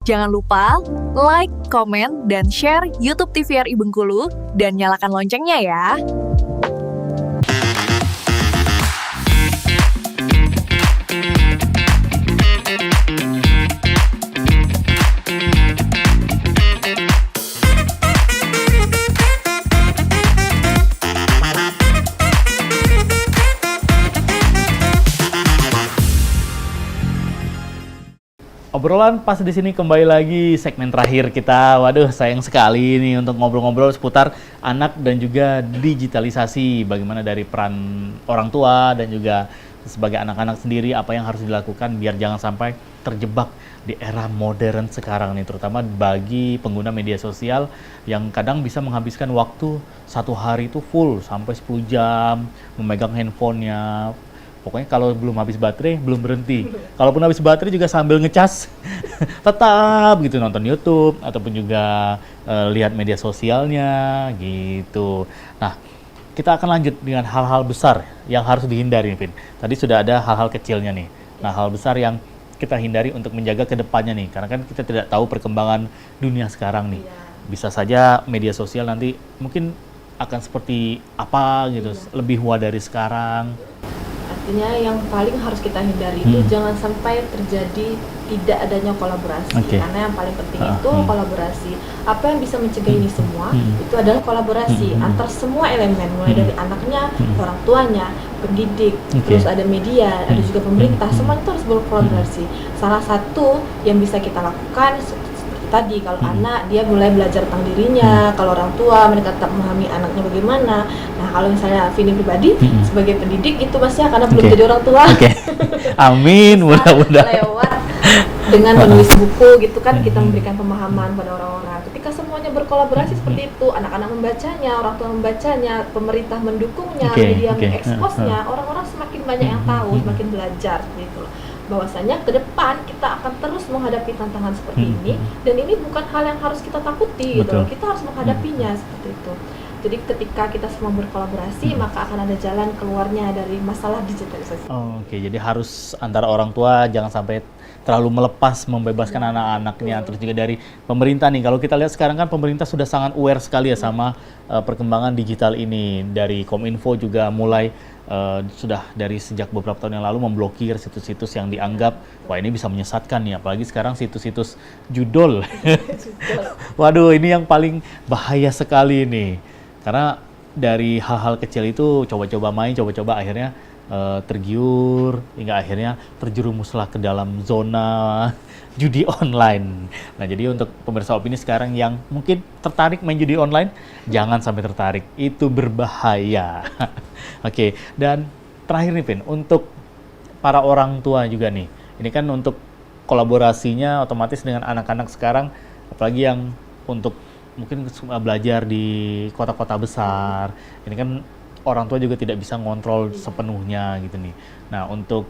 Jangan lupa like, komen, dan share YouTube TVRI Bengkulu dan nyalakan loncengnya ya. Obrolan pas di sini kembali lagi segmen terakhir kita. Waduh, sayang sekali nih untuk ngobrol-ngobrol seputar anak dan juga digitalisasi. Bagaimana dari peran orang tua dan juga sebagai anak-anak sendiri apa yang harus dilakukan biar jangan sampai terjebak di era modern sekarang nih, terutama bagi pengguna media sosial yang kadang bisa menghabiskan waktu satu hari itu full sampai 10 jam memegang handphonenya. Pokoknya kalau belum habis baterai, belum berhenti. Kalaupun habis baterai juga sambil ngecas, tetap gitu nonton YouTube ataupun juga lihat media sosialnya gitu. Nah, kita akan lanjut dengan hal-hal besar yang harus dihindari, Vin. Tadi sudah ada hal-hal kecilnya nih. Nah, hal besar yang kita hindari untuk menjaga kedepannya nih, karena kan kita tidak tahu perkembangan dunia sekarang nih. Bisa saja media sosial nanti mungkin akan seperti apa gitu, lebih wah dari sekarang. Artinya yang paling harus kita hindari itu jangan sampai terjadi tidak adanya kolaborasi. Karena yang paling penting itu kolaborasi. Apa yang bisa mencegah ini semua itu adalah kolaborasi antar semua elemen, mulai dari anaknya, orang tuanya, pendidik, terus ada media, ada juga pemerintah. Semua itu harus berkolaborasi. Salah satu yang bisa kita lakukan tadi, kalau anak dia mulai belajar tentang dirinya, kalau orang tua mereka tetap memahami anaknya bagaimana. Nah, kalau misalnya Vini pribadi sebagai pendidik itu pasti karena belum jadi orang tua. Amin, mudah-mudahan. Lewat dengan menulis buku gitu kan, kita memberikan pemahaman pada orang-orang. Ketika semuanya berkolaborasi seperti itu, anak-anak membacanya, orang tua membacanya, pemerintah mendukungnya, media mengeksposnya, orang-orang semakin banyak yang tahu, semakin belajar gitu. Bahwasanya ke depan kita akan terus menghadapi tantangan seperti ini, dan ini bukan hal yang harus kita takuti gitu. Kita harus menghadapinya seperti itu. Jadi ketika kita semua berkolaborasi, maka akan ada jalan keluarnya dari masalah digitalisasi. Jadi harus antara orang tua jangan sampai terlalu melepas membebaskan anak-anaknya. Terus juga dari pemerintah nih, kalau kita lihat sekarang kan pemerintah sudah sangat aware sekali ya sama perkembangan digital ini. Dari Kominfo juga mulai sudah dari sejak beberapa tahun yang lalu memblokir situs-situs yang dianggap wah ini bisa menyesatkan nih, apalagi sekarang situs-situs judul. Waduh, ini yang paling bahaya sekali nih, karena dari hal-hal kecil itu coba-coba main, coba-coba akhirnya tergiur hingga akhirnya terjerumuslah ke dalam zona judi online. Nah, jadi untuk pemirsa Opini sekarang yang mungkin tertarik main judi online, jangan sampai tertarik, itu berbahaya. Dan terakhir nih Vin, untuk para orang tua juga nih, ini kan untuk kolaborasinya otomatis dengan anak-anak sekarang, apalagi yang untuk mungkin belajar di kota-kota besar, ini kan orang tua juga tidak bisa ngontrol sepenuhnya gitu nih. Nah, untuk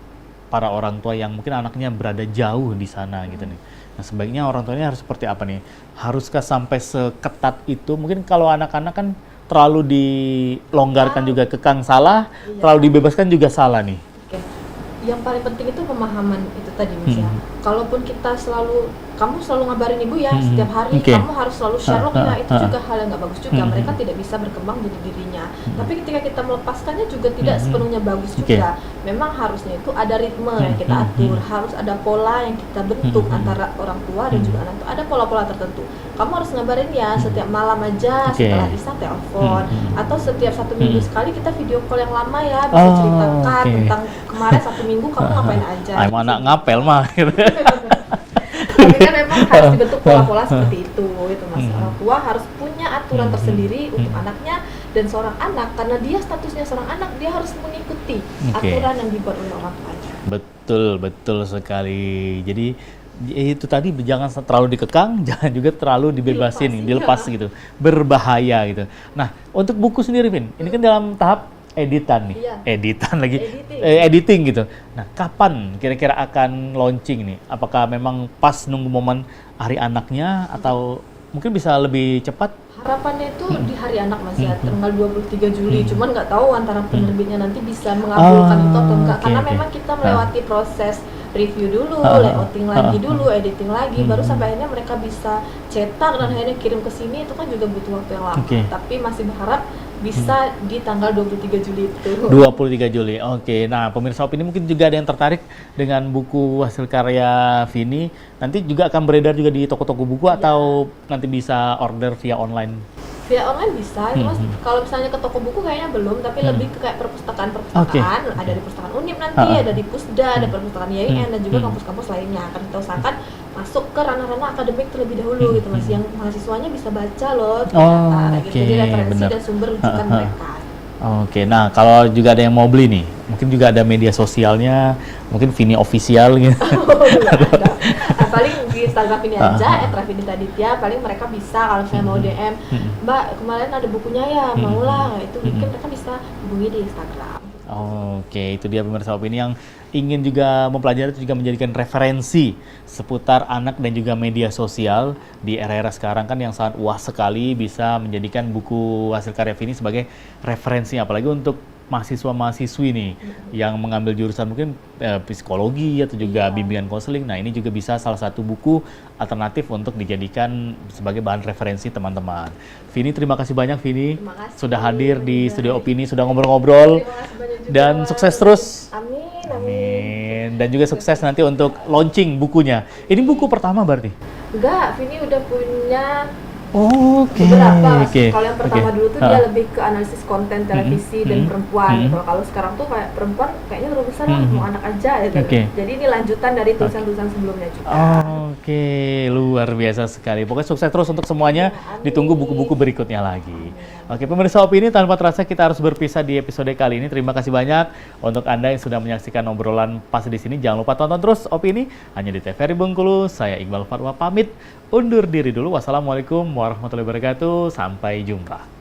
para orang tua yang mungkin anaknya berada jauh di sana gitu nih. Nah, sebaiknya orang tuanya harus seperti apa nih? Haruskah sampai seketat itu? Mungkin kalau anak-anak kan terlalu dilonggarkan juga kekang salah, terlalu dibebaskan juga salah nih. Yang paling penting itu pemahaman itu tadi Mas ya. Kalaupun kita kamu selalu ngabarin ibu ya setiap hari, kamu harus selalu share lognya, itu juga hal yang nggak bagus juga. Mereka tidak bisa berkembang jadi dirinya. Tapi ketika kita melepaskannya juga tidak sepenuhnya bagus juga. Memang harusnya itu ada ritme yang kita atur, harus ada pola yang kita bentuk antara orang tua dan juga anak tua. Ada pola-pola tertentu. Kamu harus ngabarin ya setiap malam aja, setelah isya telepon, atau setiap 1 minggu sekali kita video call yang lama ya, bisa ceritakan tentang kemarin 1 minggu kamu ngapain aja. Emang anak ngapel mah. Tapi kan memang harus dibentuk pola-pola seperti itu Mas. Orang tua harus punya aturan tersendiri untuk anaknya, dan seorang anak karena dia statusnya seorang anak, dia harus mengikuti aturan yang dibuat oleh orang tuanya. Betul sekali. Jadi itu tadi jangan terlalu dikekang, jangan juga terlalu dibebasin, dilepas gitu. Berbahaya gitu. Nah, untuk buku sendiri Vin, ini kan dalam tahap editan nih. Editing gitu. Nah, kapan kira-kira akan launching nih? Apakah memang pas nunggu momen hari anaknya atau mungkin bisa lebih cepat? Harapannya itu di hari anak Mas ya, tanggal 23 Juli. Cuman nggak tahu antara penerbitnya nanti bisa mengabulkan itu atau enggak, karena memang kita melewati proses review dulu, layouting lagi dulu, editing lagi, baru sampai akhirnya mereka bisa cetak dan akhirnya kirim ke sini. Itu kan juga butuh waktu yang lama. Tapi masih berharap bisa di tanggal 23 Juli itu. 23 Juli. Oke. Nah, pemirsa Opini mungkin juga ada yang tertarik dengan buku hasil karya Vini. Nanti juga akan beredar juga di toko-toko buku atau nanti bisa order via online? Via online bisa, mas. Kalau misalnya ke toko buku kayaknya belum, tapi lebih ke kayak perpustakaan. Ada di perpustakaan Unip nanti, ada di Pusda, ada perpustakaan YIN dan juga kampus-kampus lainnya. Akan kita usahakan masuk ke ranah-ranah akademik terlebih dahulu gitu, Mas. Yang mahasiswanya bisa baca loh, ternyata gitu. Jadi referensi dan sumber rujukan mereka. Oke, nah kalau juga ada yang mau beli nih, mungkin juga ada media sosialnya, mungkin Vini Official gitu. Ada. Paling di Instagram Vini aja, @ravinitaditya, paling mereka bisa kalau saya mau DM, Mbak kemarin ada bukunya ya, maulah, itu mungkin mereka bisa hubungi di Instagram. Oke, itu dia pemirsa Opini yang ingin juga mempelajari juga menjadikan referensi seputar anak dan juga media sosial di era-era sekarang kan yang sangat luas sekali, bisa menjadikan buku hasil karya Vini sebagai referensi, apalagi untuk mahasiswa-mahasiswi nih yang mengambil jurusan mungkin psikologi atau juga bimbingan konseling. Nah, ini juga bisa salah satu buku alternatif untuk dijadikan sebagai bahan referensi teman-teman. Vini, terima kasih banyak Vini sudah hadir di Studio Opini, sudah ngobrol-ngobrol dan sukses terus. Amin. Dan juga sukses nanti untuk launching bukunya. Ini buku pertama berarti? Enggak, Vini udah punya Oke. beberapa. Kalau yang pertama dulu tuh dia lebih ke analisis konten televisi dan perempuan. Kalau sekarang tuh kayak perempuan kayaknya terlalu besar lah, mau anak aja gitu. Jadi ini lanjutan dari tulisan-tulisan sebelumnya juga. Oke, luar biasa sekali. Pokoknya sukses terus untuk semuanya. Ditunggu buku-buku berikutnya lagi. Oke, pemirsa Opini, tanpa terasa kita harus berpisah di episode kali ini. Terima kasih banyak untuk Anda yang sudah menyaksikan obrolan pas di sini. Jangan lupa tonton terus Opini hanya di TVRI Bengkulu. Saya Iqbal Fatwa pamit undur diri dulu. Wassalamualaikum warahmatullahi wabarakatuh. Sampai jumpa.